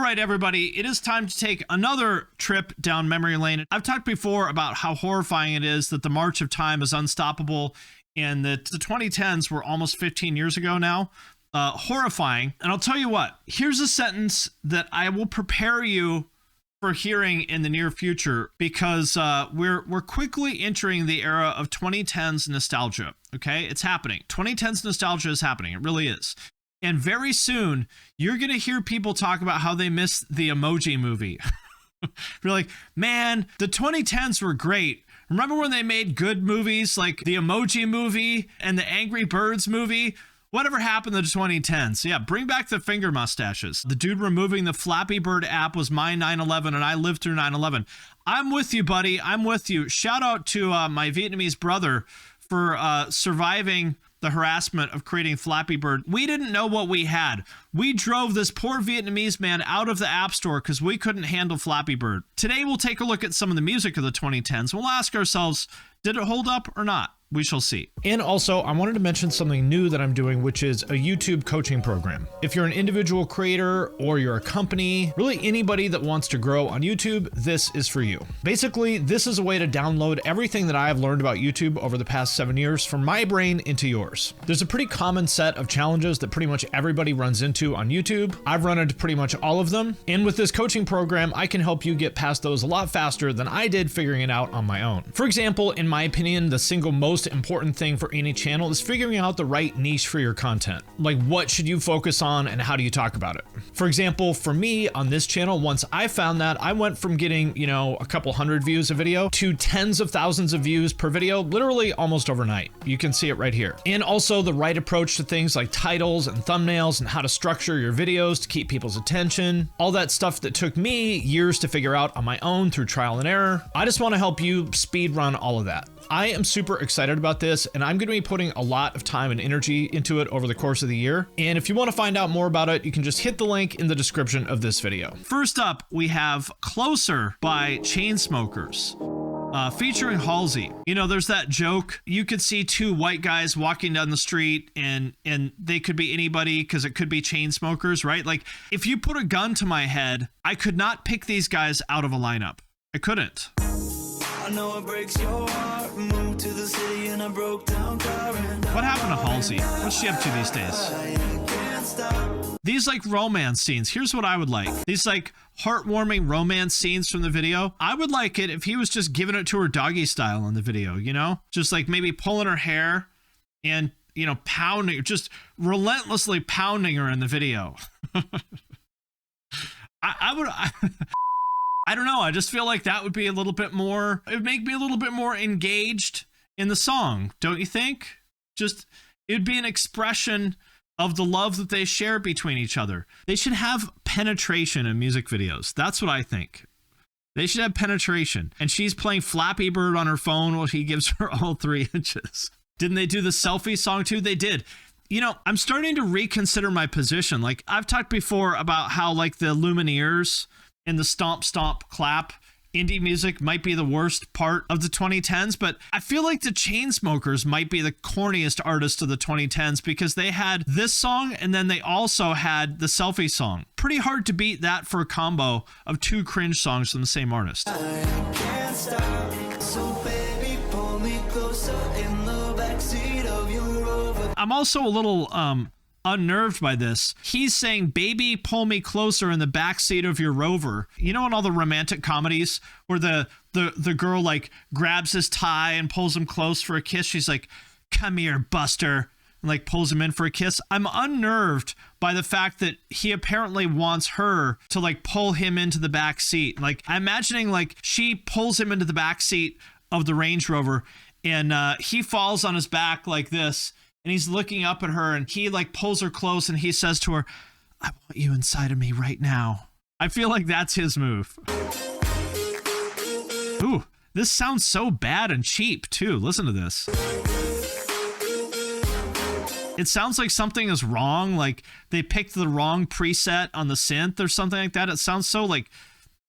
right, everybody, it is time to take another trip down memory lane. I've talked before about how horrifying it is that the march of time is unstoppable and that the 2010s were almost 15 years ago now. Horrifying. And I'll tell you what, here's a sentence that I will prepare you for hearing in the near future, because we're quickly entering the era of 2010s nostalgia. Okay, it's happening. 2010s nostalgia is happening. It really is. And very soon, you're going to hear people talk about how they miss the Emoji Movie. You're like, man, the 2010s were great. Remember when they made good movies like the Emoji Movie and the Angry Birds movie? Whatever happened to the 2010s? Yeah, bring back the finger mustaches. The dude removing the Flappy Bird app was my 9/11, and I lived through 9/11. I'm with you, buddy. I'm with you. Shout out to my Vietnamese brother for surviving the harassment of creating Flappy Bird. We didn't know what we had. We drove this poor Vietnamese man out of the App Store because we couldn't handle Flappy Bird. Today, we'll take a look at some of the music of the 2010s. We'll ask ourselves, did it hold up or not? We shall see. And also, I wanted to mention something new that I'm doing, which is a YouTube coaching program. If you're an individual creator or you're a company, really anybody that wants to grow on YouTube, this is for you. Basically, this is a way to download everything that I have learned about YouTube over the past 7 years from my brain into yours. There's a pretty common set of challenges that pretty much everybody runs into on YouTube. I've run into pretty much all of them. And with this coaching program, I can help you get past those a lot faster than I did figuring it out on my own. For example, in my opinion, the single most important thing for any channel is figuring out the right niche for your content. Like, what should you focus on and how do you talk about it? For example, for me on this channel, once I found that, I went from getting, a couple hundred views a video to tens of thousands of views per video, literally almost overnight. You can see it right here. And also the right approach to things like titles and thumbnails and how to structure your videos to keep people's attention. All that stuff that took me years to figure out on my own through trial and error. I just want to help you speed run all of that. I am super excited about this, and I'm going to be putting a lot of time and energy into it over the course of the year. And if you want to find out more about it, you can just hit the link in the description of this video. First up, we have Closer by Chainsmokers. Featuring Halsey. There's that joke. You could see two white guys walking down the street and they could be anybody because it could be Chainsmokers, right? Like, if you put a gun to my head, I could not pick these guys out of a lineup. I couldn't. I know it breaks your heart. Moved to the city in a broke down car. What happened to Halsey? What's she up to these days? These like romance scenes. Here's what I would like. These like heartwarming romance scenes from the video. I would like it if he was just giving it to her doggy style in the video, Just like maybe pulling her hair and, pounding, just relentlessly pounding her in the video. I don't know. I just feel like that would be a little bit more, it would make me a little bit more engaged in the song. Don't you think? It would be an expression of the love that they share between each other. They should have penetration in music videos. That's what I think. They should have penetration. And she's playing Flappy Bird on her phone while he gives her all 3 inches. Didn't they do the selfie song too? They did. I'm starting to reconsider my position. Like, I've talked before about how like the Lumineers and the stomp, stomp, clap indie music might be the worst part of the 2010s, but I feel like the Chainsmokers might be the corniest artists of the 2010s because they had this song and then they also had the selfie song. Pretty hard to beat that for a combo of 2 cringe songs from the same artist. I can't stop, so baby, pull me closer in the backseat of your Rover. I'm also a little unnerved by this. He's saying, baby, pull me closer in the backseat of your Rover. In all the romantic comedies where the girl like grabs his tie and pulls him close for a kiss. She's like, come here, Buster, and like pulls him in for a kiss. I'm unnerved by the fact that he apparently wants her to like pull him into the back seat. Like, I'm imagining like she pulls him into the back seat of the Range Rover and he falls on his back like this. And he's looking up at her and he like pulls her close and he says to her, I want you inside of me right now. I feel like that's his move. Ooh, this sounds so bad and cheap too. Listen to this. It sounds like something is wrong. Like they picked the wrong preset on the synth or something like that. It sounds so like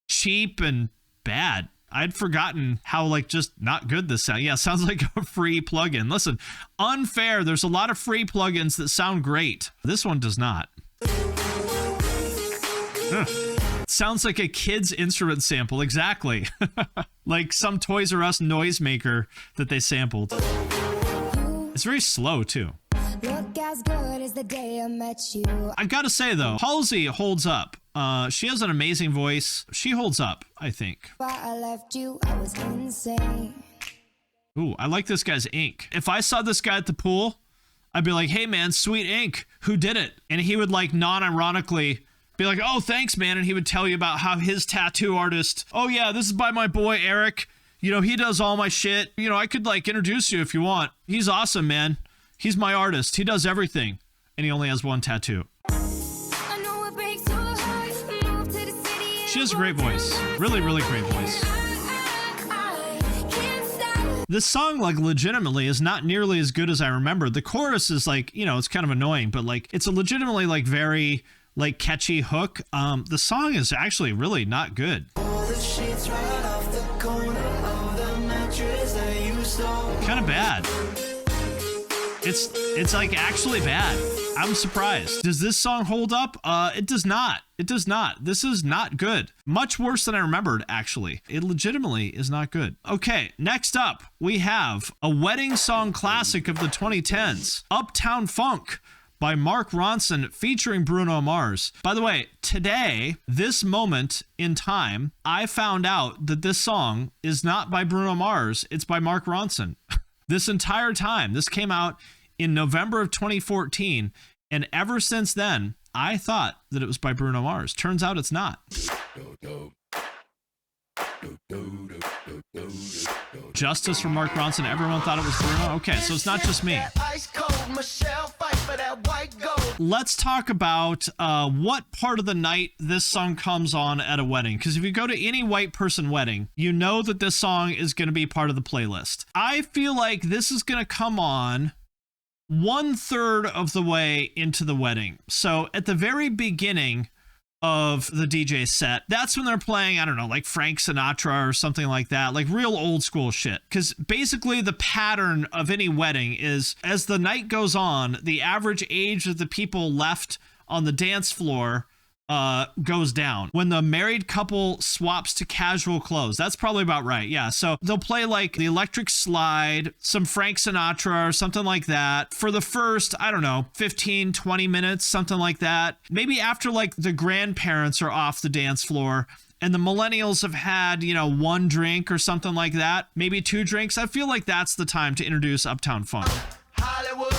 cheap and bad. I'd forgotten how like just not good this sound. Yeah, sounds like a free plugin. Listen, unfair. There's a lot of free plugins that sound great. This one does not. Sounds like a kid's instrument sample. Exactly. Like some Toys R Us noisemaker that they sampled. It's very slow too. Look as good as the day I met you. I gotta say though, Halsey holds up. She has an amazing voice. She holds up, I think. Why I left you, I was insane. Ooh, I like this guy's ink. If I saw this guy at the pool, I'd be like, hey man, sweet ink. Who did it? And he would like non-ironically be like, oh, thanks, man. And he would tell you about how his tattoo artist, oh yeah, this is by my boy, Eric. You know, he does all my shit. You know, I could like introduce you if you want. He's awesome, man. He's my artist. He does everything. And he only has one tattoo. She has a great voice. Really, really great voice. This song, like, legitimately is not nearly as good as I remember. The chorus is like, you know, it's kind of annoying, but like, it's a legitimately like very like catchy hook. The song is actually really not good. Kind of bad. It's like actually bad. I'm surprised. Does this song hold up? It does not. It does not. This is not good. Much worse than I remembered, actually. It legitimately is not good. Okay, next up, we have a wedding song classic of the 2010s, Uptown Funk by Mark Ronson featuring Bruno Mars. By the way, today, this moment in time, I found out that this song is not by Bruno Mars, it's by Mark Ronson. This entire time, this came out in November of 2014, and ever since then, I thought that it was by Bruno Mars. Turns out it's not. Justice from Mark Ronson. Everyone thought it was Bruno. Okay, so it's not just me. Let's talk about what part of the night this song comes on at a wedding. Because if you go to any white person wedding, you know that this song is going to be part of the playlist. I feel like this is going to come on 1/3 of the way into the wedding. So at the very beginning of the DJ set, that's when they're playing, I don't know, like Frank Sinatra or something like that, like real old school shit. Because basically the pattern of any wedding is, as the night goes on, the average age of the people left on the dance floor goes down. When the married couple swaps to casual clothes, that's probably about right. Yeah, so they'll play like the Electric Slide, some Frank Sinatra or something like that for the first, I don't know, 15, 20 minutes, something like that. Maybe after like the grandparents are off the dance floor and the millennials have had, you know, 1 drink or something like that, maybe 2 drinks, I feel like that's the time to introduce Uptown Funk. Hollywood,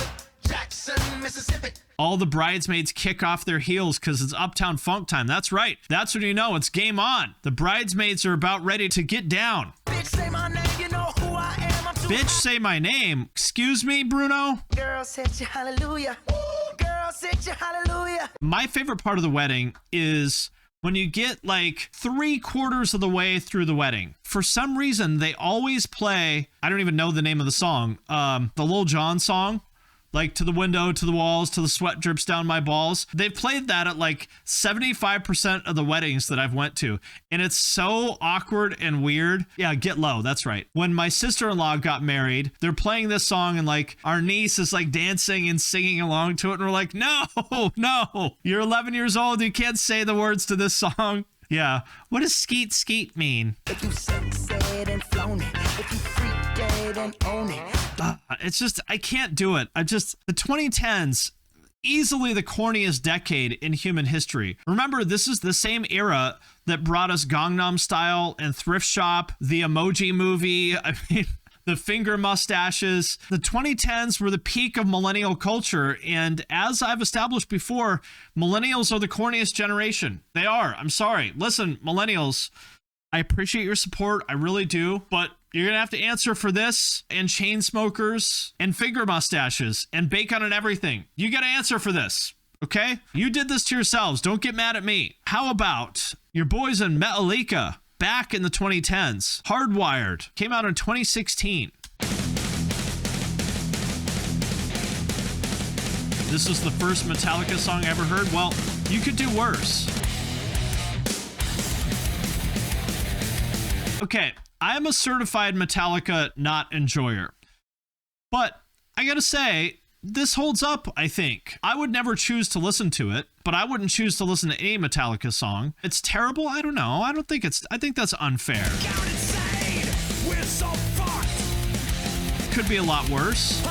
Jackson, Mississippi. All the bridesmaids kick off their heels because it's Uptown Funk time. That's right. That's when you know it's game on. The bridesmaids are about ready to get down. Bitch, say my name, you know who I am. Bitch, say my name. Excuse me, Bruno? Girl, set you hallelujah. Girl, set you hallelujah. My favorite part of the wedding is when you get like 3/4 of the way through the wedding. For some reason, they always play, I don't even know the name of the song, the Lil Jon song. Like, to the window, to the walls, to the sweat drips down my balls. They've played that at like 75% of the weddings that I've went to. And it's so awkward and weird. Yeah, Get Low, that's right. When my sister-in-law got married, they're playing this song and like our niece is like dancing and singing along to it. And we're like, no, you're 11 years old. You can't say the words to this song. Yeah. What does skeet skeet mean? If you said and flown it, if you freaked dead and own it. It's just, I can't do it. The 2010s, easily the corniest decade in human history. Remember, this is the same era that brought us Gangnam Style and Thrift Shop, the Emoji Movie, I mean, the finger mustaches. The 2010s were the peak of millennial culture, and as I've established before, millennials are the corniest generation. They are. I'm sorry. Listen, millennials, I appreciate your support. I really do, but you're going to have to answer for this and Chainsmokers and finger mustaches and bacon and everything. You got to answer for this, okay? You did this to yourselves. Don't get mad at me. How about your boys in Metallica back in the 2010s? Hardwired came out in 2016. This was the first Metallica song I ever heard. Well, you could do worse. Okay, I am a certified Metallica not enjoyer, but I gotta say, this holds up, I think. I would never choose to listen to it, but I wouldn't choose to listen to any Metallica song. It's terrible? I don't know. I think that's unfair. We're so fucked. Could be a lot worse.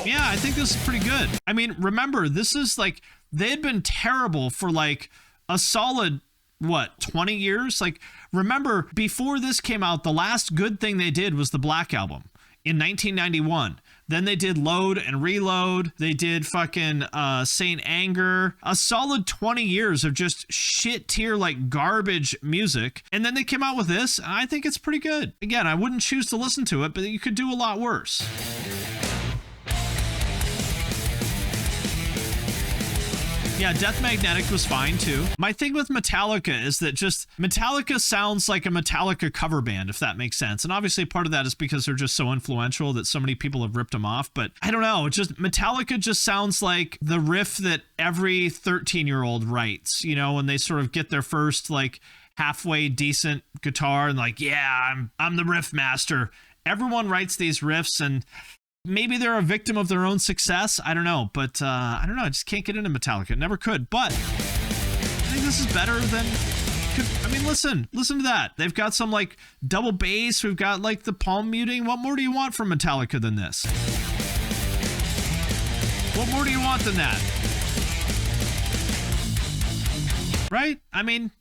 Yeah, I think this is pretty good. I mean, remember, this is like, they had been terrible for like a solid, 20 years? Like, remember, before this came out, the last good thing they did was the Black Album in 1991. Then they did Load and Reload. They did fucking Saint Anger. A solid 20 years of just shit tier, like garbage music. And then they came out with this, and I think it's pretty good. Again, I wouldn't choose to listen to it, but you could do a lot worse. Yeah, Death Magnetic was fine too. My thing with Metallica is that just Metallica sounds like a Metallica cover band, if that makes sense. And obviously part of that is because they're just so influential that so many people have ripped them off. But I don't know, just Metallica just sounds like the riff that every 13-year-old writes, you know, when they sort of get their first like halfway decent guitar and like, yeah, I'm the riff master. Everyone writes these riffs, and maybe they're a victim of their own success. I don't know, but I don't know. I just can't get into Metallica. Never could. But I think this is better than. I mean, listen to that. They've got some like double bass. We've got like the palm muting. What more do you want from Metallica than this? What more do you want than that? Right? I mean,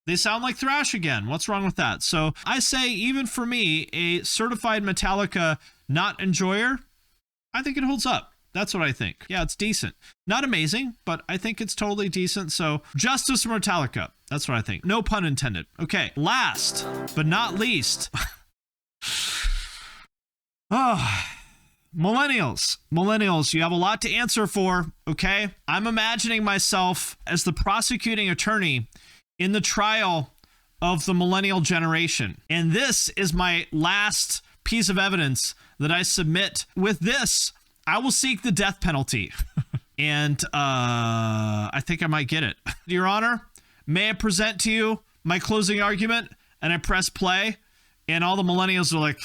they sound like thrash again. What's wrong with that? So I say, even for me, a certified Metallica not enjoyer, I think it holds up. That's what I think. Yeah, it's decent. Not amazing, but I think it's totally decent. So justice for Metallica. That's what I think. No pun intended. Okay, last but not least. Millennials. Millennials, you have a lot to answer for, okay? I'm imagining myself as the prosecuting attorney in the trial of the millennial generation. And this is my last piece of evidence that I submit. With this, I will seek the death penalty. And I think I might get it. Your Honor, may I present to you my closing argument? And I press play, and all the millennials are like,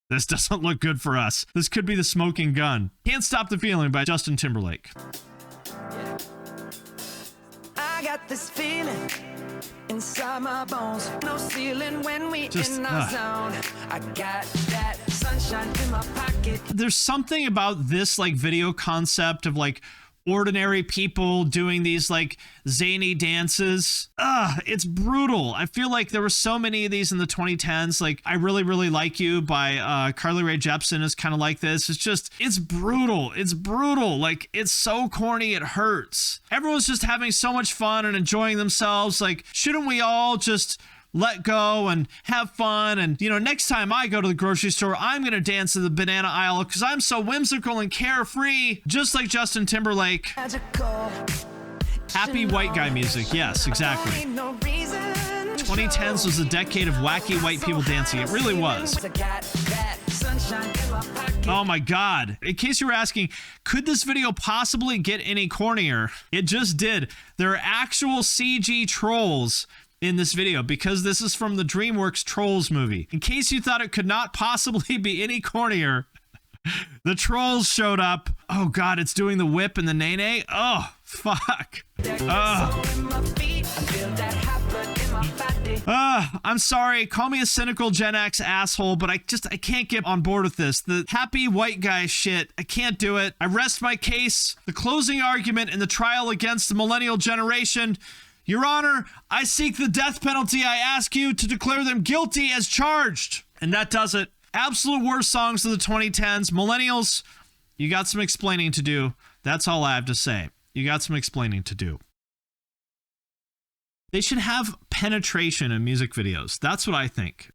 this doesn't look good for us. This could be the smoking gun. Can't Stop the Feeling by Justin Timberlake. I got this feeling inside my bones, no ceiling when we in our zone. I got that sunshine in my pocket. There's something about this like video concept of like ordinary people doing these like zany dances. It's brutal. I feel like there were so many of these in the 2010s. Like I Really, Really Like You by Carly Rae Jepsen is kind of like this. It's brutal. It's brutal. Like it's so corny it hurts. Everyone's just having so much fun and enjoying themselves. Like, shouldn't we all just let go and have fun? And, you know, next time I go to the grocery store, I'm going to dance to the banana aisle because I'm so whimsical and carefree, just like Justin Timberlake. Happy white guy music. Yes, exactly. 2010s was a decade of wacky white people dancing. It really was. Oh my God. In case you were asking, could this video possibly get any cornier? It just did. There are actual CG trolls in this video because this is from the DreamWorks Trolls movie. In case you thought it could not possibly be any cornier, the trolls showed up. Oh God, it's doing the whip and the nay-nay. Oh, fuck. I'm sorry. Call me a cynical Gen X asshole, but I can't get on board with this. The happy white guy shit, I can't do it. I rest my case. The closing argument in the trial against the millennial generation. Your Honor, I seek the death penalty. I ask you to declare them guilty as charged. And that does it. Absolute worst songs of the 2010s. Millennials, you got some explaining to do. That's all I have to say. You got some explaining to do. They should have penetration in music videos. That's what I think.